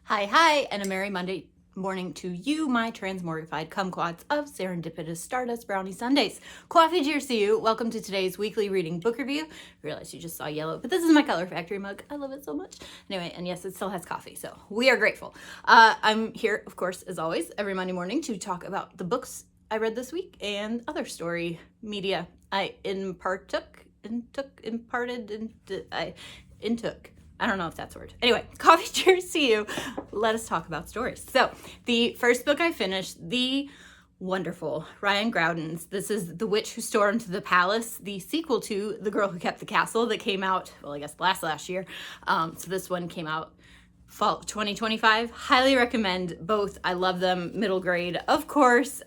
Hi, and a merry Monday morning to you, my transmorgified kumquats of serendipitous stardust brownie sundaes. Coffee cheers to you. Welcome to today's weekly reading book review. I realized you just saw yellow, but this is my Color Factory mug. I love it so much. Anyway, and yes, it still has coffee, so we are grateful. I'm here, of course, as always, every Monday morning to talk about the books I read this week and other story media I intook. I don't know if that's a word. Anyway, coffee cheers to you. Let us talk about stories. So the first book I finished, the wonderful Ryan Graudin's. This is The Witch Who Stormed the Palace, the sequel to The Girl Who Kept the Castle that came out, well, I guess last year. So this one came out fall 2025. Highly recommend both. I love them. Middle grade, of course.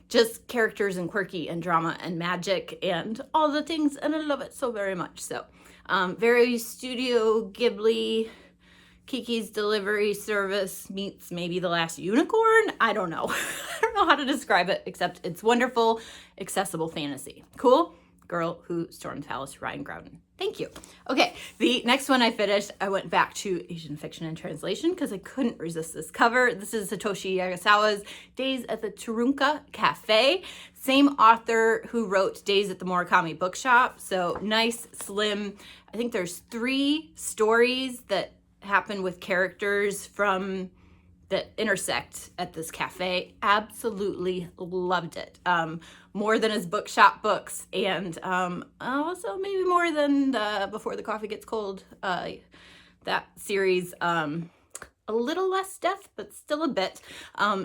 Just characters and quirky and drama and magic and all the things, and I love it so very much. So very Studio Ghibli, Kiki's Delivery Service meets maybe The Last Unicorn. I don't know. I don't know how to describe it, except it's wonderful, accessible fantasy. Cool? Girl Who Stormed the Palace, Ryan Graudin. Thank you. Okay, the next one I finished, I went back to Asian Fiction and Translation because I couldn't resist this cover. This is Satoshi Yagisawa's Days at the Torunka Cafe. Same author who wrote Days at the Murakami Bookshop. So nice, slim. I think there's 3 stories that happen with characters from that intersect at this cafe. Absolutely loved it. More than his bookshop books, and also maybe more than Before the Coffee Gets Cold, that series. A little less death, but still a bit.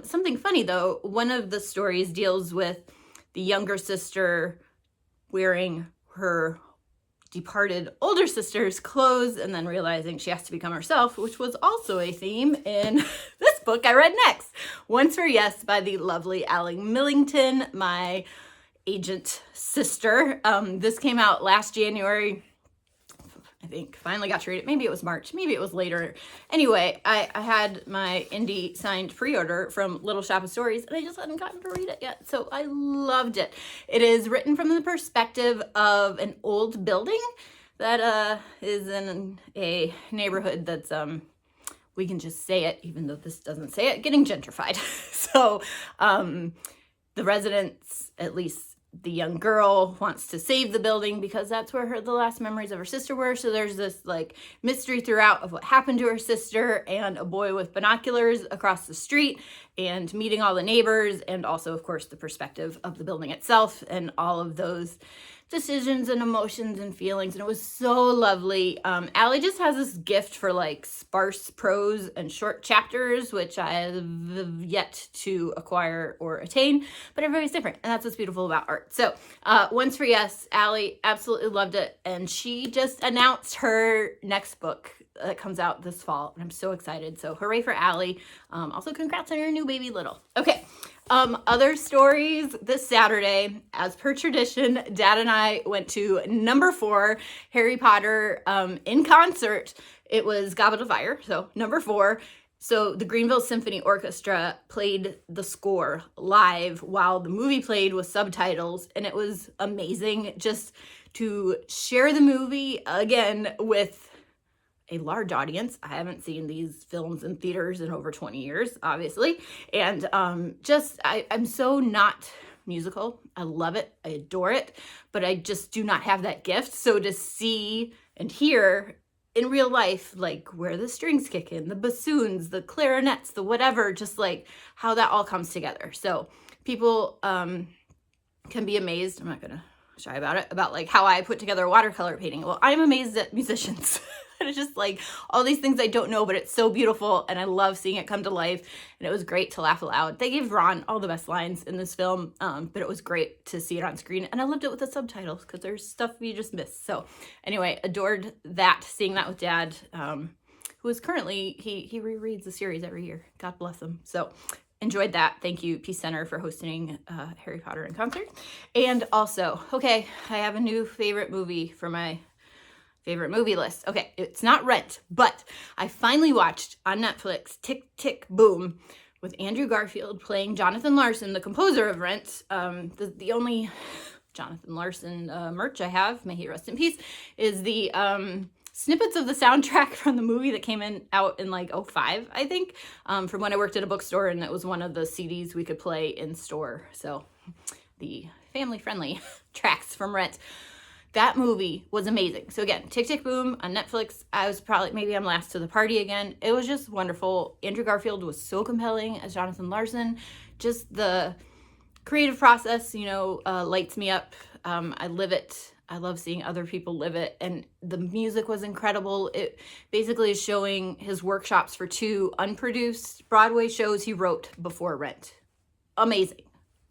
Something funny though, one of the stories deals with the younger sister wearing her departed older sister's clothes and then realizing she has to become herself, which was also a theme in this book I read next, Once for Yes by the lovely Allie Millington, my agent sister. This came out last January, I think. Finally got to read it. Maybe it was March, maybe it was later. Anyway, I had my indie signed pre-order from Little Shop of Stories and I just hadn't gotten to read it yet, so I loved it. It is written from the perspective of an old building that is in a neighborhood that's we can just say it, even though this doesn't say it, getting gentrified. So the residents, at least the young girl, wants to save the building because that's where the last memories of her sister were. So there's this like mystery throughout of what happened to her sister, and a boy with binoculars across the street, and meeting all the neighbors, and also of course the perspective of the building itself and all of those decisions and emotions and feelings. And it was so lovely. Allie just has this gift for like sparse prose and short chapters, which I have yet to acquire or attain, but everybody's different, and that's what's beautiful about art. So Once for Yes, Allie absolutely loved it, and she just announced her next book that comes out this fall, and I'm so excited. So hooray for Allie. Also congrats on your new baby little. Okay. Other stories this Saturday, as per tradition, Dad and I went to number 4, Harry Potter, in concert. It was Goblet of Fire, so number 4. So the Greenville Symphony Orchestra played the score live while the movie played with subtitles, and it was amazing just to share the movie again with a large audience. I haven't seen these films in theaters in over 20 years, obviously. And I'm so not musical. I love it. I adore it. But I just do not have that gift. So to see and hear in real life, like where the strings kick in, the bassoons, the clarinets, the whatever, just like how that all comes together. So people can be amazed. I'm not going to shy about it, about like how I put together a watercolor painting. Well, I'm amazed at musicians. It's just like all these things I don't know, but it's so beautiful, and I love seeing it come to life, and it was great to laugh aloud. They gave Ron all the best lines in this film, but it was great to see it on screen, and I loved it with the subtitles because there's stuff you just miss. So anyway, adored that, seeing that with Dad, who is currently, he rereads the series every year. God bless him. So enjoyed that. Thank you, Peace Center, for hosting Harry Potter in concert. And also, okay, I have a new favorite movie for my favorite movie list. Okay, it's not Rent, but I finally watched on Netflix Tick, Tick, Boom with Andrew Garfield playing Jonathan Larson, the composer of Rent. The only Jonathan Larson merch I have, may he rest in peace, is the snippets of the soundtrack from the movie that came out in like 05, I think, from when I worked at a bookstore, and it was one of the CDs we could play in store. So the family-friendly tracks from Rent. That movie was amazing. So again, Tick, Tick, Boom on Netflix. I was probably, maybe I'm last to the party again. It was just wonderful. Andrew Garfield was so compelling as Jonathan Larson. Just the creative process, you know, lights me up. I live it. I love seeing other people live it. And the music was incredible. It basically is showing his workshops for 2 unproduced Broadway shows he wrote before Rent. Amazing.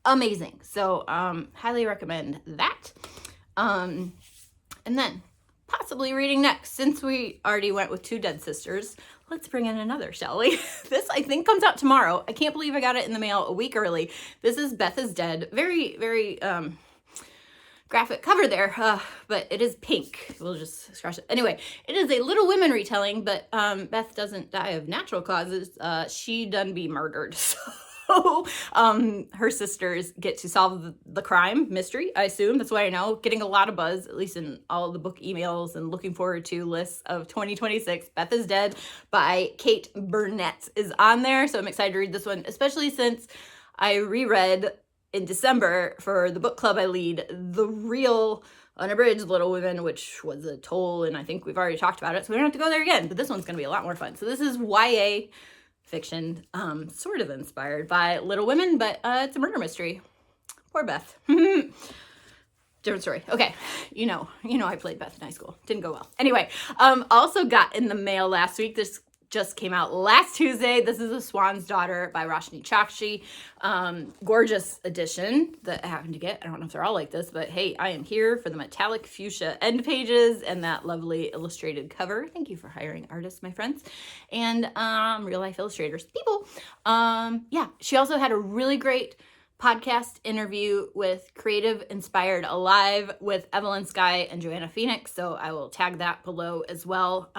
Amazing. So highly recommend that. And then possibly reading next, since we already went with 2 Dead Sisters, let's bring in another, shall we? This, I think, comes out tomorrow. I can't believe I got it in the mail a week early. This is Beth is Dead. Very, very graphic cover there, but it is pink. We'll just scratch it. Anyway, it is a Little Women retelling, but Beth doesn't die of natural causes. She done be murdered. So her sisters get to solve the crime mystery, I assume. That's what I know. Getting a lot of buzz, at least in all the book emails, and looking forward to lists of 2026. Beth is Dead by Kate Burnett is on there. So I'm excited to read this one, especially since I reread in December for the book club I lead, the real unabridged Little Women, which was a toll, and I think we've already talked about it, so we don't have to go there again, but this one's going to be a lot more fun. So this is YA fiction, sort of inspired by Little Women, but it's a murder mystery. Poor Beth. Different story. Okay, you know I played Beth in high school. Didn't go well. Anyway, also got in the mail last week. This just came out last Tuesday. This is A Swan's Daughter by Roshni Chokshi. Gorgeous edition that I happened to get. I don't know if they're all like this, but hey, I am here for the metallic fuchsia end pages and that lovely illustrated cover. Thank you for hiring artists, my friends, and real life illustrators, people. Yeah, she also had a really great podcast interview with Creative Inspired Alive with Evelyn Skye and Joanna Phoenix. So I will tag that below as well.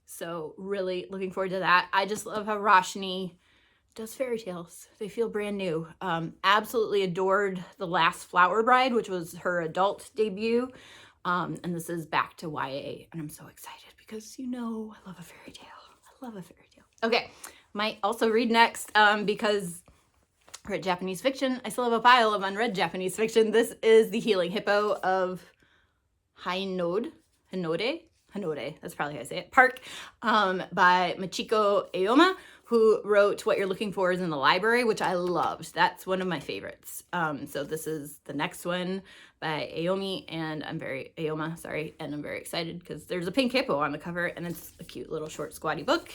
So really looking forward to that. I just love how Roshni does fairy tales. They feel brand new. Absolutely adored The Last Flower Bride, which was her adult debut. And this is back to YA. And I'm so excited because, I love a fairy tale. I love a fairy tale. Okay, might also read next because I read Japanese fiction. I still have a pile of unread Japanese fiction. This is The Healing Hippo of Hinode, that's probably how I say it, Park, by Michiko Aoyama, who wrote What You're Looking For Is in the Library, which I loved. That's one of my favorites. So this is the next one by Aoyama, and I'm very excited because there's a pink hippo on the cover, and it's a cute little short squatty book.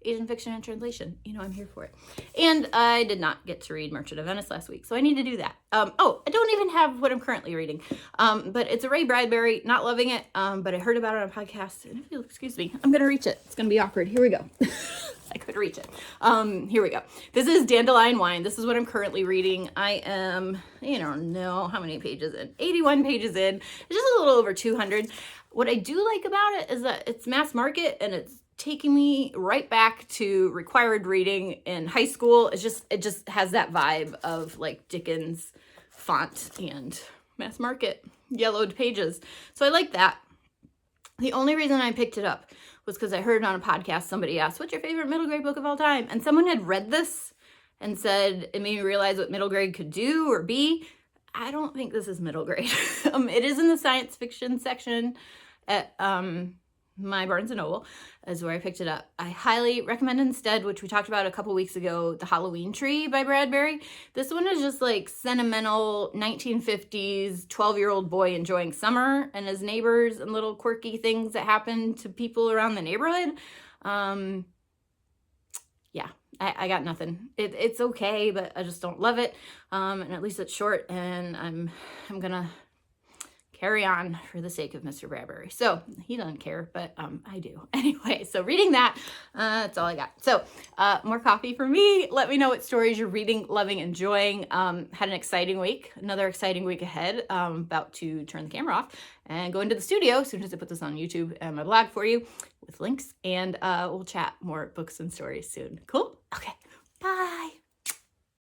Asian fiction and translation. I'm here for it. And I did not get to read Merchant of Venice last week, so I need to do that. I don't even have what I'm currently reading, but it's a Ray Bradbury. Not loving it, but I heard about it on a podcast, and if you'll excuse me, I'm gonna reach it. It's gonna be awkward. Here we go. I could reach it. Here we go. This is Dandelion Wine. This is what I'm currently reading. I am, I don't know how many pages in, 81 pages in. It's just a little over 200. What I do like about it is that it's mass market, and it's taking me right back to required reading in high school. It just has that vibe of like Dickens font and mass market yellowed pages. So I like that. The only reason I picked it up was because I heard on a podcast, somebody asked, what's your favorite middle grade book of all time? And someone had read this and said, it made me realize what middle grade could do or be. I don't think this is middle grade. It is in the science fiction section at my Barnes & Noble is where I picked it up. I highly recommend instead, which we talked about a couple weeks ago, The Halloween Tree by Bradbury. This one is just like sentimental 1950s 12-year-old boy enjoying summer and his neighbors and little quirky things that happen to people around the neighborhood. Yeah, I got nothing. It's okay, but I just don't love it. And at least it's short, and I'm gonna carry on for the sake of Mr. Bradbury. So he doesn't care, but I do. Anyway, so reading that, that's all I got. So more coffee for me. Let me know what stories you're reading, loving, enjoying. Had an exciting week, another exciting week ahead. About to turn the camera off and go into the studio as soon as I put this on YouTube and my blog for you with links. And we'll chat more books and stories soon. Cool? Okay, bye.